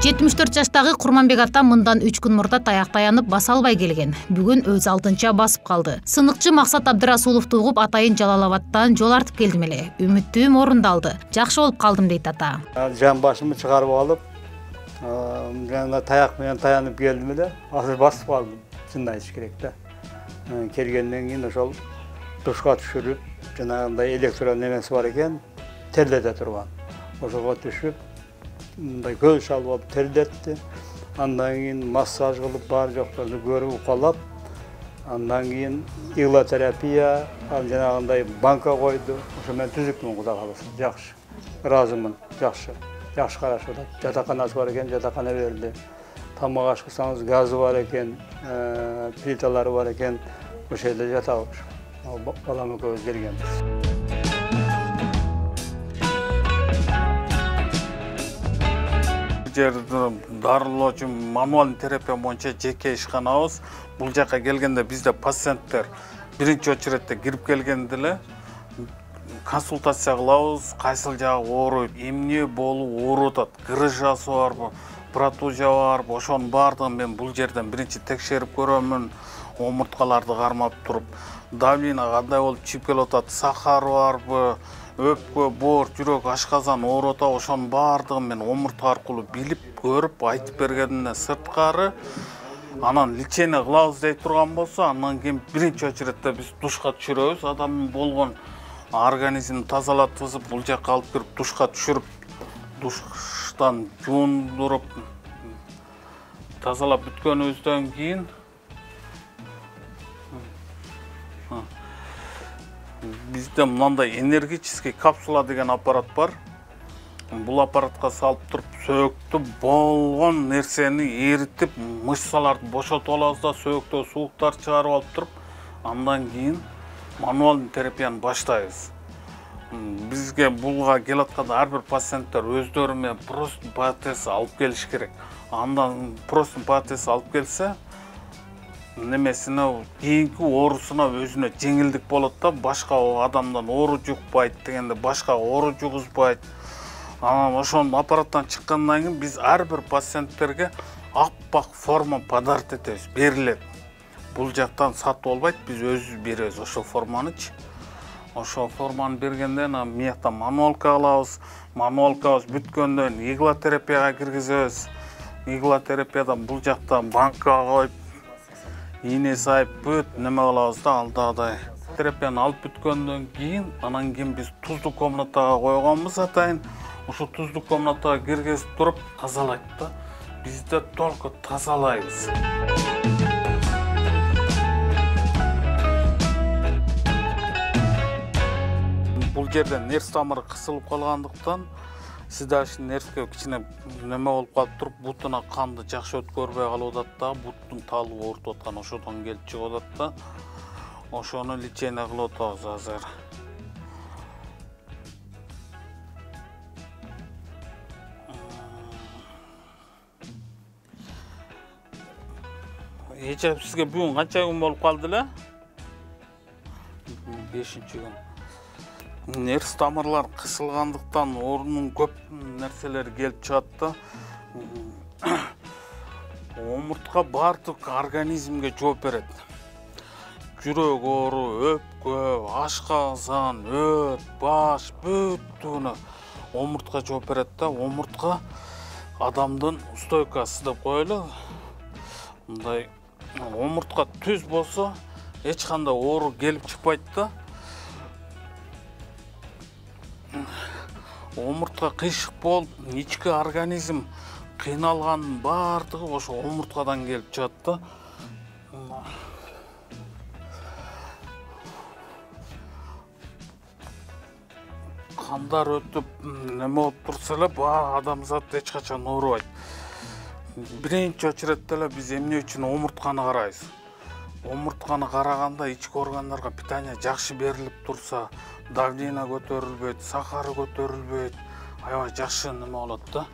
74 жаштагы Курманбек ата мындан 3 күн мурда таяк таянып баса албай келген. Бүгүн өз алдынча басып калды. Сыныгчы Максат Абдырасуловду угуп атайын Жалалабадтан жол артып келдим эле. Үмүттүүм орундалды. Жакшы болуп калдым дейт ата. Жан башымды чыгарып алып, жана таяк менен таянып келдим эле. Азыр басып калдым. Чынын айтыш керек да. Келгенден кийин ошол душка түшүрүп, жанагындай электрон немеси бар экен, терлете турган. Ошого түшүп, мындай көз шалып алып терлетти. Андан кийин массаж кылып бар жокторду көрүп укалап, андан кийин иглотерапия, жанагындай банка койду. Ошо мен түзүкмүн, Кудай кааласа. Жакшы. Ыраазымын. Жакшы. Жакшы карашып атат. Жатаканасы бар экен, жатакана берди. Тамак аш кылсаңыз газы бар экен, плиталары бар экен. Ошол жерде жатабыз. Балам экөөбүз келгенбиз. Дарылоочу мануалдык терапия боюнча жеке ишканабыз. Бул жака келгенде бизде пациенттер биринчи очередде кирип келгенде эле консультация кылабыз, кайсыл жагы ооруйт, эмне болуп ооруп атат, грыжасы барбы, протузия барбы, ошонун баардыгын мен бул жерден биринчи текшерип көрөмүн, омурткаларды кармап туруп, давление кандай болуп чип келип атат, сахар барбы, өпкө, боор, жүрөк, ашказан ооруп атат, ошонун баардыгын мен омуртка аркылуу билип, көрүп, айтып бергенден сырткары анан лечение кылабыз дей турган болсо, андан кийин биринчи очередде биз душка түшүрөбүз, адамдын болгон организмин тазалатып, бул жакка алып кирип душка түшүрүп, душтан жуундуруп, тазалап бүткөнүбүздөн кийин бизде мындай энергетический капсула деген аппарат бар. Бул аппаратка салып туруп, сөөктү болгон нерсени эритип, мышцаларды бошотуп алабыз да, сөөктө сууктар чыгарып алып туруп, андан кийин мануалдык терапияны баштайбыз. Бизге булга келатканда ар бир пациенттер өздөрү менен просто протез алып келиш керек. Андан просто протез алып келсе, немесине кийинки оорусуна өзүнө жеңилдик болот да, башка адамдан оору жукпайт дегенде, башка оору жугузбайт. Анан ошонун аппараттан чыккандан кийин биз ар бир пациенттерге аппак форма подарок этебиз, берилет. Бул жактан сатып албайт, биз өзүбүз беребиз ошол форманычы. Ошол форманы бергенден мыякта мануалка кылабыз. Мануалкабыз бүткөндөн иглотерапияга киргизебиз. Иглотерапиядан бул жакта банка коюп, ийне сайып бүт неме кылабыз да, алдагыдай. Терапияны алып бүткөндөн кийин, анан кийин биз туздук комнатага койгонбуз атайын. Ошо туздук комнатага киргизип туруп тазалайт да. Бизде только тазалайбыз. Бул жерде нерв тамыры кысылып калгандыктан, седалищный нервге кичине неме болуп калып туруп, бутуна канды жакшы өткөрбөй калып атат да, буттун талыбы ооруп аткан, ошодон келип чыгып атат да. Ошону лечение кылып атабыз азыр. Эче сизге бүгүн канча күн болуп калды эле? 5-күн. Нерв тамырлар кысылгандыктан орунун көп нерселери келип чыгат да. Омуртка баардык организмге жооп берет. Жүрөк оору, өпкө, ашказан, өт, баш, бүттүнө омуртка жооп берет да. Омуртка адамдын стойкасы деп коелу. Мындай омуртка түз болсо, эч кандай оору келип чыкпайт да. Омуртка кыйшык болуп, ички организм кыйналганын баардыгы ошо омурткадан келип чыгат да. Кандар өтүп, неме болуп турса эле, адамзат эч качан оорубайт. Биринчи очередде эле биз эмне үчүн омуртканы карайбыз. Омуртканы караганда ички органдарга питание жакшы берилип турса, давление көтөрүлбөйт, сахары көтөрүлбөйт, аябай жакшы неме болот да.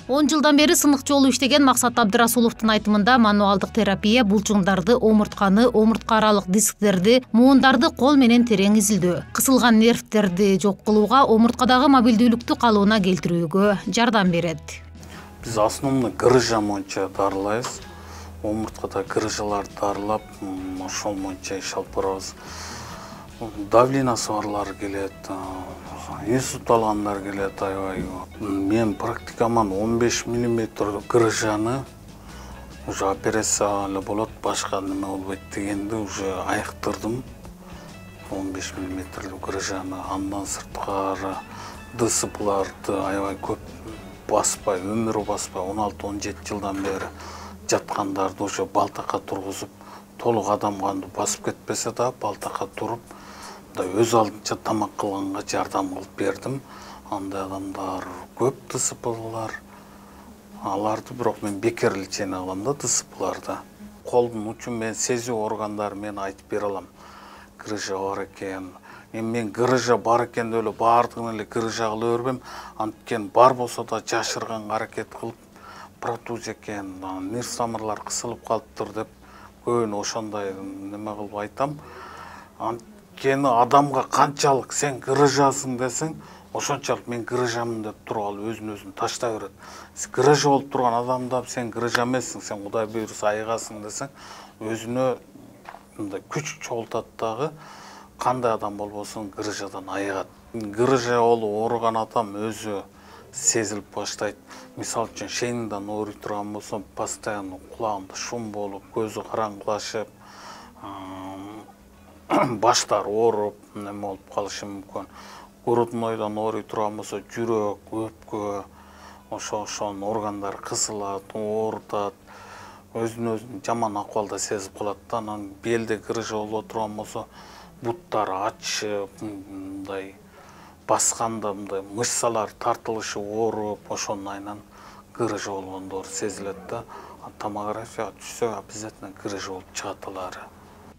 10 жылдан бери сыныгчы болуп иштеген Максат Абдырасуловдун айтымында мануалдык терапия булчуңдарды, омуртканы, омуртка аралык дисктерди, муундарды кол менен терең изилдөө, кысылган нервтерди жок кылууга, омурткадагы мобилдүүлүктү калыбына келтирүүгө жардам берет. Биз основной грыжа боюнча дарылайбыз. Омурткада грыжаларды дарылап, ошол боюнча иш алып барабыз. Давлениясы барлар келет, инсульт алгандар келет, аябай. Мен практикаман 15 мм грыжаны уже операция эле болот, башка неме болбойт дегенди уже айыктырдым. 15 мм грыжаны, андан сырткары ДСПларды аябай көп баспай, өмүрү баспай, 16-17 жылдан бери жаткандарды уже балтакка тургузуп, толук адам канды басып кетпесе да балтакка туруп, өз алдынча тамак кылганга жардам кылып бердим. Андай адамдар көп, ДСПлар. Аларды бирок мен бекер лечение кылам да ДСПларды. Колдун учун мен сезүү органдары мен айтып бере алам. Грыжа бар экен. Мен грыжа бар экен деп эле баардыгын эле грыжа кыла бербем. Анткени бар болсо да жашырганга аракет кылып, протуз экен, нерв тамырлар кысылып калыптыр деп көбүнө ошондой неме кылып айтам. Анткени адамга канчалык сен грыжасың десең, ошончалык мен грыжамын деп туруп алып өзүн таштай берет. Грыжа болуп турган адамда сен грыжа эмессиң, сен Кудай буйруса айыгасың десең, өзүнө мындай күч чогултат дагы, кандай адам болбосун грыжадан айыгат. Грыжа болуп ооруган адам өзү сезилип баштайт. Мисалы үчүн шейнидан ооруй турган болсо, постоянно кулагында шум болуп, көзү караңгылашып, баштары ооруп, неме болуп калышы мүмкүн. Груднойдон ооруй турган болсо, жүрөк, өпкө, ошонун органдары кысылат, оорутат. Өзүн жаман акыбалда сезип калат да. Анан белде грыжа болуп турган болсо, буттары ачышып, мындай басканда мындай мышцалар тартылышы ооруп, ошонун айынан грыжа болгондор сезилет да. Томографияга түшсө обязательно грыжа болуп чыгат алары.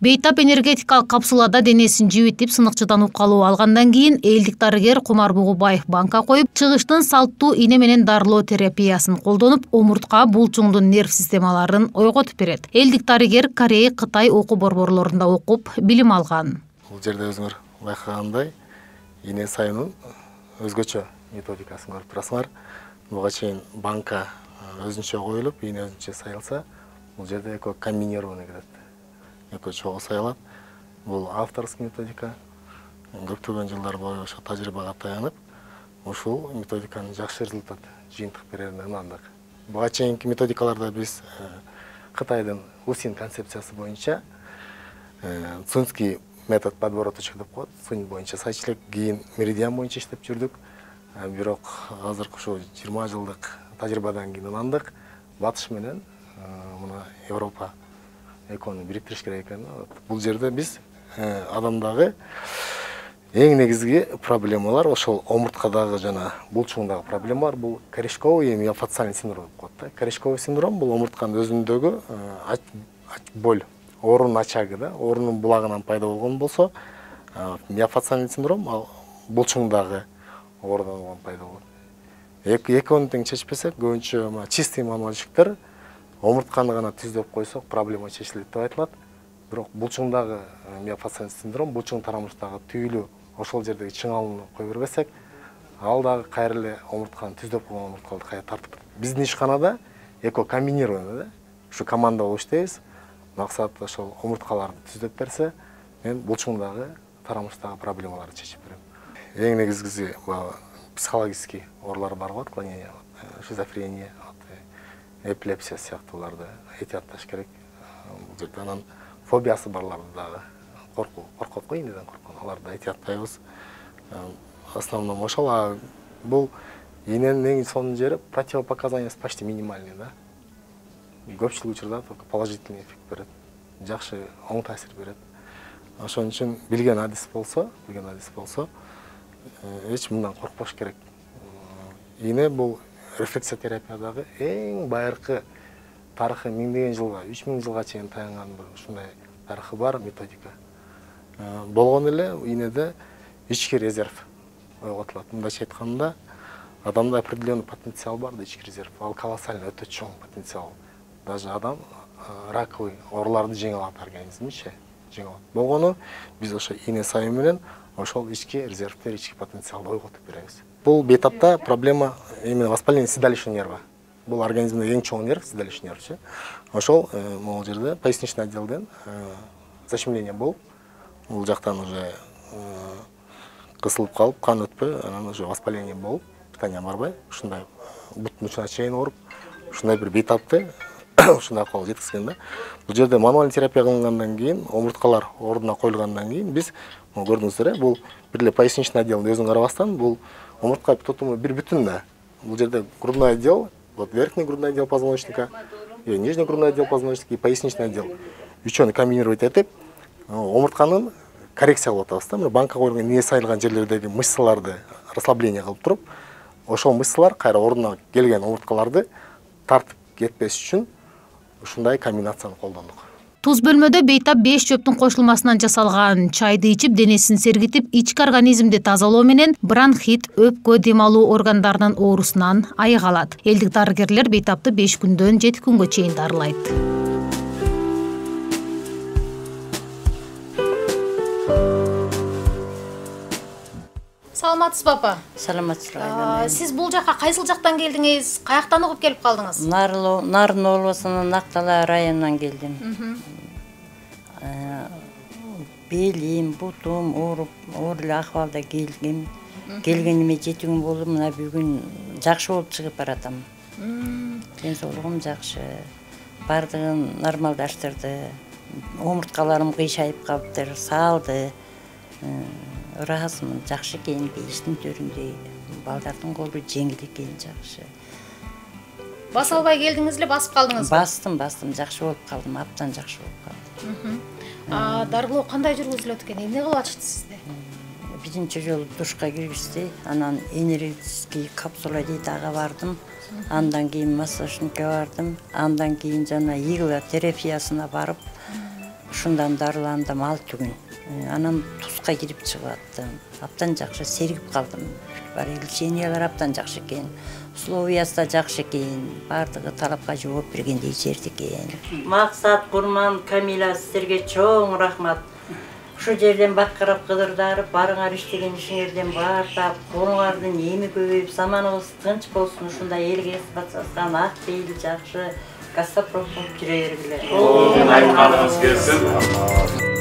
Бейтап энергетикалык капсулада денесин жибитип сыныкчыдан укалуу алгандан кийин элдик дарыгер Кумар Бугубаев банка коюп, чыгыштын салттуу ийне менен дарылоо терапиясын колдонуп, омуртка булчуңдун нерв системаларын ойготуп берет. Элдик дарыгер Корея, Кытай окуу борборлорунда окуп, билим алган. Бул жерде өзүңөр байкагандай ийне сайынын өзгөчө методикасын көрүп турасыңар. Буга чейин банка өзүнчө коюлуп, ийне өзүнчө сайылса, бул жерде эко комбинированный кетет. Эко чогуу сайылат. Бул авторский методика. Көптөгөн жылдар бою ошо тажрыйбага таянып, ушул методиканын жакшы результат жыйынтык берерине ынандык. Буга чейинки методикаларда биз Кытайдын УСИН концепциясы боюнча цунский метод подбороточек деп коет. Цунь боюнча сайчылык, кийин меридиан боюнча иштеп жүрдүк. Бирок азыркы ушу 20 жылдык тажрыйбадан кийин ынандык. Батыш менен мына Европа экону бириктириш керек экен. Бул жерде биз адамдагы эң негизги проблемалар ошол омурткадагы жана булчуңдагы проблемалар. Бул корешковый миофасциальный синдром деп коет. Корешковый синдром бул омуртканын өзүндөгү боль, оорунун ачагы да, оорунун булагынан пайда болгон болсо, миофасциальный синдром ал булчуңдагы оорудан пайда болот. Экөөнү тең чечпесек, көбүнчө чистый мануальщиктер омуртканы гана түздөп койсок проблема чечилет деп айтылат. Бирок булчуңдагы миофасциальный синдром, булчуң тарамыштагы түйүлүү ошол жердеги чыңалууну кой бербесек, ал дагы кайра эле омуртканы түздөп койгон омурткаларды кайра тартып кетет. Биздин ишканада эко комбинированный да, ушу команда болуп иштейбиз. Максат ошол омурткаларды түздөп берсе, мен булчуңдагы тарамыштагы проблемаларды чечип берем. Эң негизгиси психологический оорулар бар го, отклонение, шизофрения, эпилепсия сыяктууларды этиятташ керек. Бул жерде анан фобиясы барларды дагы коркот го, ийнеден корккон, аларды этияттайбыз. Основном ошол. Бул ийненин эң сонун жери противопоказаниясы почти минимальный да. Көпчүлүк учурда только положительный эффект берет. Жакшы оң таасир берет. Ошон үчүн билген адис болсо, эч мындан коркпош керек. Ийне бул рефлексия терапиядагы эң байыркы тарыхы 1000 жылга, 3000 жылга чейин таянган ушундай тарыхы бар методика. Болгон эле ийнеде ички резерв ойготулат. Мындайча айтканда, адамда определенный потенциал бар да, ички резерв. Ал колоссальный, өтө чоң потенциал. Даже адам раковый ооруларды жеңе алат организминче, жеңе алат. Болгону биз ошо ийне сайын менен ошол ички резервтер, ички потенциалды ойготуп беребиз. Бул бейтапта проблема именно воспаление седалищного нерва. бул организмде эң чоң нерв, седалищный нерв. Ошол могул жерде поясничный отделден защемление болуп, бул жактан уже кысылып калып, кан өтпөй, анан уже воспаление болуп, питание барбай, ушундай буттун учуна чейин ооруп, ушундай бир бейтапты ушундай акыбалга жеткизген да. Бул жерде мануальный терапия кылынгандан кийин, омурткалар ордуна коюлгандан кийин биз көрдүңүздөр, бул бир эле поясничный отделди өзүн карабастан, бул омуртка тутуму бир бүтүн да. Бул жерде грудной отдел, вот верхний грудной отдел позвоночника, и нижний грудной отдел позвоночника и поясничный отдел. Үчөөнү комбинировать этип, омуртканын коррекция кылып атабыз да. Банка койгон ине сайылган жерлердеги мышцаларды расслабление кылып туруп, ошол мышцалар кайра ордуна келген омурткаларды тартып кетпес үчүн ушундай комбинацияны колдондук. Туз бөлмөдө бейтап 5 чөптүн кошулмасынан жасалган чайды ичип, денесин сергитип, ички организмди тазалоо менен бронхит, өпкө, дем алуу органдарынын оорусунан айыга алат. Элдик дарыгерлер бейтапты 5 күндөн 7 күнгө чейин дарылайт. Саламатсызбы апа? Саламатсызбы. Сиз бул жакка кайсыл жактан келдиңиз? Каяктан угуп келип калдыңыз? Нарын облусунун Актала районунан келдим. Белим, бутум ооруп, оор эле акыбалда келгем. Келгениме 7 күн болду, мына бүгүн жакшы болуп чыгып баратам. Ден соолугум жакшы. Бардыгын нормалдаштырды. Омурткаларым кыйшайып калыптыр, салды. Ыраазымын жакшы экен, бейиштин төрүндөй. Балдардын колу жеңил экен, жакшы. Баса албай келдиңиз эле, басып калдыңызбы? Бастым, жакшы болуп калдым, абдан жакшы болуп калдым. Дарылоо кандай жүргүзүлөт экен? Эмне кылып атышты сизди? Биринчи жолу душка киргизди, анан энергетический капсула дейт, ага бардым. Андан кийин массажникке бардым, андан кийин жана игла терапиясына барып, ушундан дарыландым 6 күн. Анан тузга кирип чыгып аттым. Абдан жакшы сергип калдым. Бар лечениялар абдан жакшы экен. Условиясы да жакшы экен. Бардыгы талапка жооп бергендей жерди экен. Максат, Курман, Камила, силерге чоң рахмат. Ушу жерден бакырап кыдырдарып, барыңар иштеген ишиңерден баартап, колуңардын эми көбөйүп, заманыбыз тынч болсун, ушундай элге спасаскан ак бейли жакшы гастопроф болуп жүрө бергиле. Айтқаныңыз келсин.